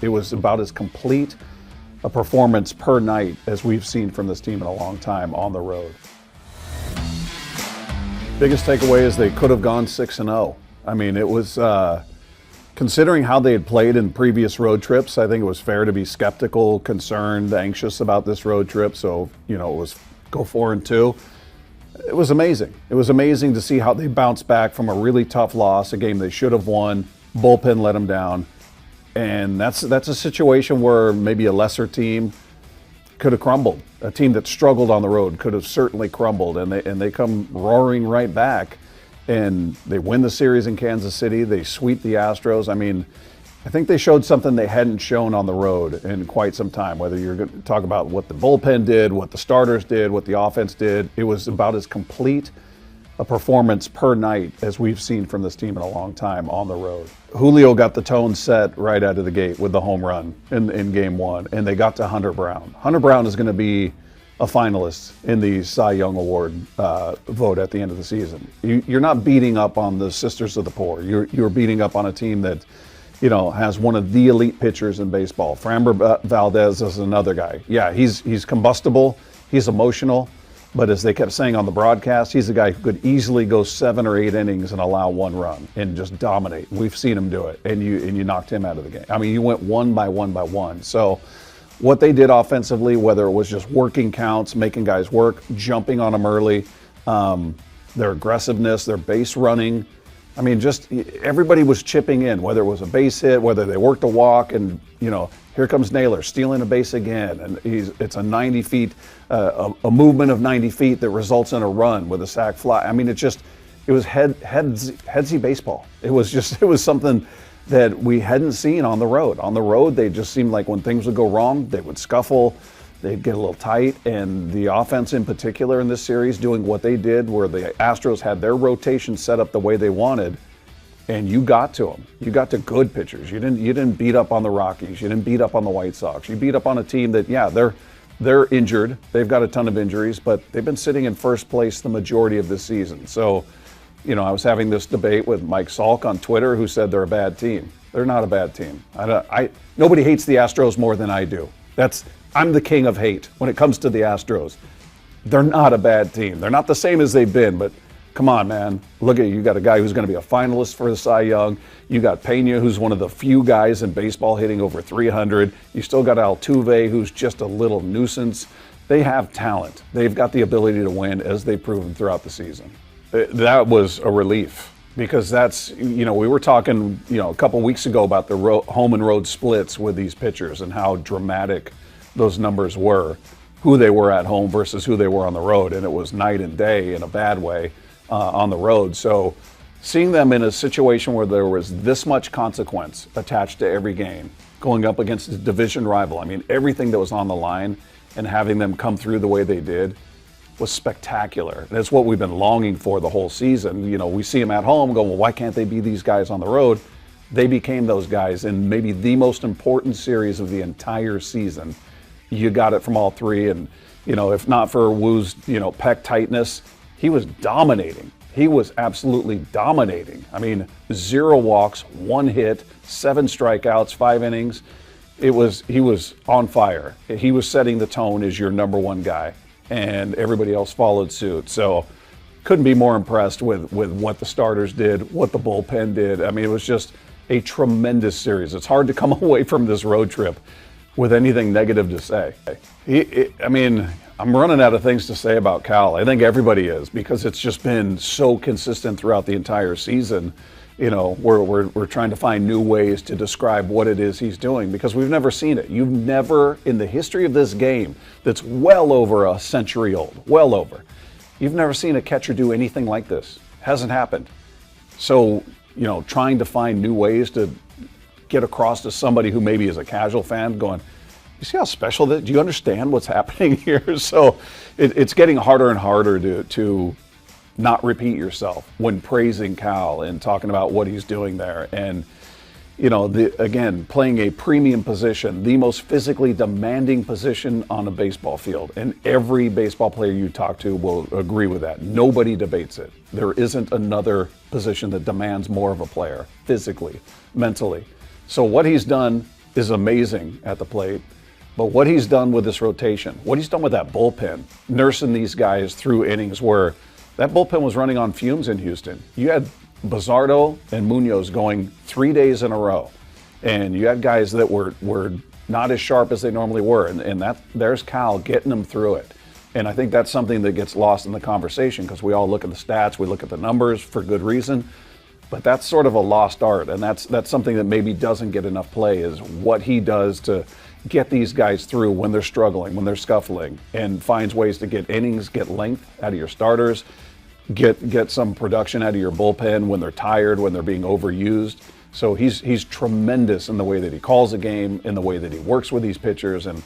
It was about as complete a performance per night as we've seen from this team in a long time on the road. Biggest takeaway is they could have gone 6-0. I mean, it was, considering how they had played in previous road trips, I think it was fair to be skeptical, concerned, anxious about this road trip. So, it was go 4-2. It was amazing. It was amazing to see how they bounced back from a really tough loss, a game they should have won. Bullpen let them down. And that's a situation where maybe a lesser team could have crumbled. A team that struggled on the road could have certainly crumbled, and they come roaring right back, and they win the series in Kansas City. They sweep the Astros. I mean, I think they showed something they hadn't shown on the road in quite some time. Whether you're going to talk about what the bullpen did, what the starters did, what the offense did, it was about as complete a performance per night as we've seen from this team in a long time on the road. Julio got the tone set right out of the gate with the home run in game one, and they got to Hunter Brown. Hunter Brown is going to be a finalist in the Cy Young Award vote at the end of the season. You're not beating up on the Sisters of the Poor. You're beating up on a team that, has one of the elite pitchers in baseball. Framber Valdez is another guy. Yeah, he's combustible, he's emotional, but as they kept saying on the broadcast, he's a guy who could easily go 7 or 8 innings and allow 1 run and just dominate. We've seen him do it, and you knocked him out of the game. I mean, you went 1 by 1 by 1. So what they did offensively, whether it was just working counts, making guys work, jumping on them early, their aggressiveness, their base running, I mean, just everybody was chipping in, whether it was a base hit, whether they worked a walk, and, here comes Naylor stealing a base again, and it's a 90 feet, a movement of 90 feet that results in a run with a sac fly. I mean, it was headsy baseball. It was something that we hadn't seen on the road. On the road, they just seemed like when things would go wrong, they would scuffle, they'd get a little tight, and the offense in particular in this series doing what they did, where the Astros had their rotation set up the way they wanted, and you got to them. You got to good pitchers. You didn't beat up on the Rockies. You didn't beat up on the White Sox. You beat up on a team that, yeah, they're injured. They've got a ton of injuries, but they've been sitting in first place the majority of this season. So, I was having this debate with Mike Salk on Twitter, who said they're a bad team. They're not a bad team. Nobody hates the Astros more than I do. I'm the king of hate when it comes to the Astros. They're not a bad team. They're not the same as they've been, but come on, man. Look at you. got a guy who's going to be a finalist for the Cy Young. You got Pena, who's one of the few guys in baseball hitting over 300. You still got Altuve, who's just a little nuisance. They have talent. They've got the ability to win, as they've proven throughout the season. That was a relief, because that's, we were talking, a couple weeks ago about the home and road splits with these pitchers and how dramatic those numbers were, who they were at home versus who they were on the road. And it was night and day in a bad way on the road. So seeing them in a situation where there was this much consequence attached to every game, going up against a division rival, I mean, everything that was on the line, and having them come through the way they did was spectacular. And it's what we've been longing for the whole season. We see them at home going, well, why can't they be these guys on the road? They became those guys in maybe the most important series of the entire season. You got it from all three. And, if not for Woo's, pec tightness, he was dominating. He was absolutely dominating. I mean, 0 walks, 1 hit, 7 strikeouts, 5 innings. He was on fire. He was setting the tone as your number 1 guy, and everybody else followed suit. So couldn't be more impressed with what the starters did, what the bullpen did. I mean, it was just a tremendous series. It's hard to come away from this road trip with anything negative to say. I'm running out of things to say about Cal. I think everybody is, because it's just been so consistent throughout the entire season. We're trying to find new ways to describe what it is he's doing, because we've never seen it. You've never, in the history of this game that's well over a century old, well over, you've never seen a catcher do anything like this. Hasn't happened. So, trying to find new ways to get across to somebody who maybe is a casual fan going, you see how special that? Do you understand what's happening here? So it's getting harder and harder to not repeat yourself when praising Cal and talking about what he's doing there. And, again, playing a premium position, the most physically demanding position on a baseball field. And every baseball player you talk to will agree with that. Nobody debates it. There isn't another position that demands more of a player, physically, mentally. So what he's done is amazing at the plate. But what he's done with this rotation, what he's done with that bullpen, nursing these guys through innings where that bullpen was running on fumes in Houston. You had Bizardo and Munoz going 3 days in a row. And you had guys that were not as sharp as they normally were. And there's Cal getting them through it. And I think that's something that gets lost in the conversation because we all look at the stats, we look at the numbers for good reason. But that's sort of a lost art. And that's something that maybe doesn't get enough play is what he does to get these guys through when they're struggling, when they're scuffling, and finds ways to get innings, get length out of your starters, get some production out of your bullpen when they're tired, when they're being overused. So he's tremendous in the way that he calls a game, in the way that he works with these pitchers, and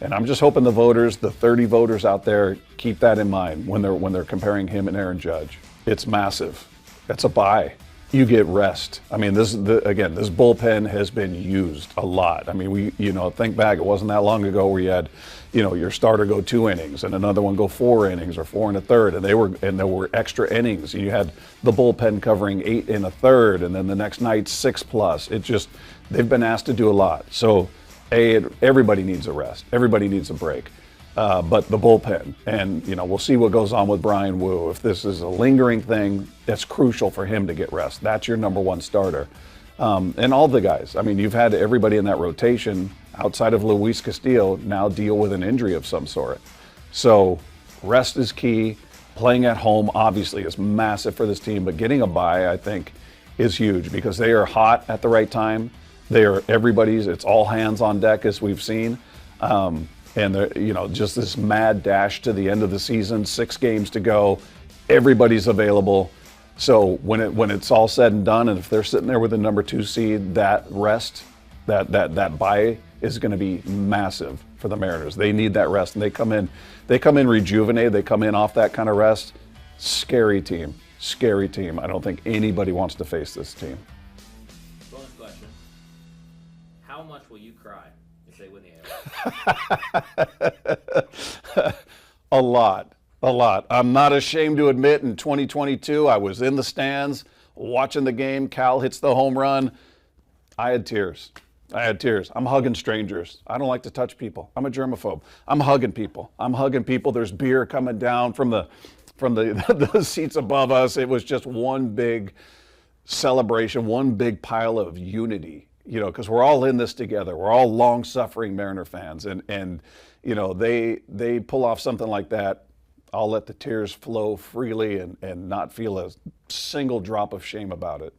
I'm just hoping the voters, the 30 voters out there, keep that in mind when they're comparing him and Aaron Judge. It's massive. It's a buy. You get rest. I mean, this bullpen has been used a lot. I mean, think back, it wasn't that long ago where you had, your starter go 2 innings and another one go 4 innings or 4 1/3, and there were extra innings. You had the bullpen covering 8 1/3, and then the next night 6+. They've been asked to do a lot. So, everybody needs a rest. Everybody needs a break. But the bullpen, and we'll see what goes on with Brian Wu. If this is a lingering thing, that's crucial for him to get rest. That's your number one starter. And all the guys. I mean, you've had everybody in that rotation outside of Luis Castillo now deal with an injury of some sort. So rest is key. Playing at home obviously is massive for this team, but getting a bye, I think, is huge because they are hot at the right time. It's all hands on deck, as we've seen. And they're, just this mad dash to the end of the season, 6 games to go, everybody's available. So when it's all said and done, and if they're sitting there with the number 2 seed, that rest, that bye is going to be massive for the Mariners. They need that rest, and they come in rejuvenated. They come in off that kind of rest. Scary team. I don't think anybody wants to face this team. Bonus question: how much will you cry if they win the AL? A lot. I'm not ashamed to admit in 2022, I was in the stands watching the game. Cal hits the home run. I had tears. I'm hugging strangers. I don't like to touch people. I'm a germaphobe. I'm hugging people. There's beer coming down from the seats above us. It was just one big celebration, one big pile of unity. Because we're all in this together. We're all long-suffering Mariner fans, and they pull off something like that. I'll let the tears flow freely and not feel a single drop of shame about it.